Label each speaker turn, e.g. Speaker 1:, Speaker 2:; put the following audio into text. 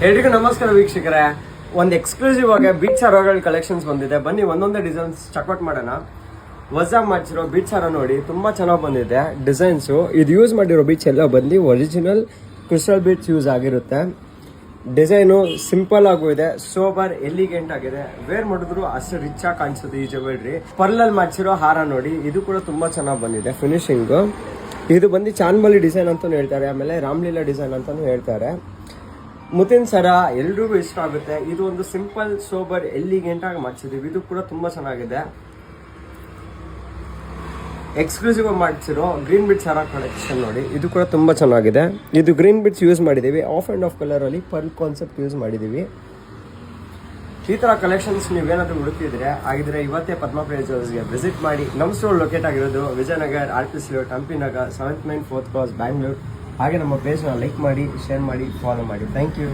Speaker 1: ಎಲ್ರಿಗೂ ನಮಸ್ಕಾರ ವೀಕ್ಷಕರೇ. ಒಂದು ಎಕ್ಸ್ಕ್ಲೂಸಿವ್ ಆಗಿ ಬೀಚ್ ಹಾರಗಳ ಕಲೆಕ್ಷನ್ಸ್ ಬಂದಿದೆ. ಬನ್ನಿ ಒಂದೊಂದೇ ಡಿಸೈನ್ಸ್ ಚೆಕ್ಔಟ್ ಮಾಡೋಣ. ಹೊಸದಾಗಿ ಮಾಡಿಸಿರೋ ಬೀಚ್ ಹಾರ ನೋಡಿ, ತುಂಬಾ ಚೆನ್ನಾಗಿ ಬಂದಿದೆ ಡಿಸೈನ್ಸು. ಇದು ಯೂಸ್ ಮಾಡಿರೋ ಬೀಚ್ ಎಲ್ಲ ಬಂದು ಒರಿಜಿನಲ್ ಕ್ರಿಸ್ಟಲ್ ಬೀಚ್ ಯೂಸ್ ಆಗಿರುತ್ತೆ. ಡಿಸೈನು ಸಿಂಪಲ್ ಆಗೂ ಇದೆ, ಸೋಬರ್ ಎಲಿಗೆಂಟ್ ಆಗಿದೆ. ವೇರ್ ಮಾಡಿದ್ರು ಅಷ್ಟು ರಿಚ್ ಆಗಿ ಕಾಣಿಸುತ್ತೆ ಈ ಜ್ಯುವೆಲ್ರಿ. ಪರ್ಲಲ್ಲಿ ಮಾಡಿಸಿರೋ ಹಾರ ನೋಡಿ, ಇದು ಕೂಡ ತುಂಬಾ ಚೆನ್ನಾಗಿ ಬಂದಿದೆ ಫಿನಿಶಿಂಗು. ಇದು ಬಂದು ಚಾನ್ಬಲಿ ಡಿಸೈನ್ ಅಂತಾನು ಹೇಳ್ತಾರೆ, ಆಮೇಲೆ ರಾಮ್ಲೀಲಾ ಡಿಸೈನ್ ಅಂತಾನು ಹೇಳ್ತಾರೆ. ಮುತ್ತಿನ ಸರ ಎಲ್ರಿಗೂ ಇಷ್ಟ ಆಗುತ್ತೆ. ಇದು ಒಂದು ಸಿಂಪಲ್ ಸೋಬರ್ ಎಲಿಗೆಂಟ್ ಆಗಿ ಮಾಡಿಸಿದೀವಿ. ಇದು ಕೂಡ ತುಂಬಾ ಚೆನ್ನಾಗಿದೆ. ಎಕ್ಸ್ಕ್ಲೂಸಿವ್ ಆಗಿ ಮಾಡಿಸಿರೋ ಗ್ರೀನ್ ಬಿಟ್ಸ್ ಹಾರ ಕಲೆಕ್ಷನ್ ನೋಡಿ, ಇದು ಕೂಡ ತುಂಬಾ ಚೆನ್ನಾಗಿದೆ. ಇದು ಗ್ರೀನ್ ಬಿಟ್ಸ್ ಯೂಸ್ ಮಾಡಿದೀವಿ, ಆಫ್ ಅಂಡ್ ಆಫ್ ಕಲರ್ ಅಲ್ಲಿ ಪರ್ಲ್ ಕಾನ್ಸೆಪ್ಟ್ ಯೂಸ್ ಮಾಡಿದೀವಿ. ಈ ತರ ಕಲೆಕ್ಷನ್ಸ್ ನೀವೇನಾದ್ರೂ ಹುಡುಕಿದ್ರೆ ಆಗಿದ್ರೆ ಇವತ್ತೇ ಪದ್ಮಪ್ರಿಯ ಜ್ಯುವೆಲ್ಸ್ಗೆ ವಿಸಿಟ್ ಮಾಡಿ. ನಮ್ಮ ಸ್ಟೋರ್ ಲೊಕೇಟ್ ಆಗಿರೋದು Vijayanagar, RPC layout, Hampi Nagar, 7th Main 4th Cross, Bangalore. ಹಾಗೆ ನಮ್ಮ ಪೇಜ್ನ ಲೈಕ್ ಮಾಡಿ, ಶೇರ್ ಮಾಡಿ, ಫಾಲೋ ಮಾಡಿ. Thank you.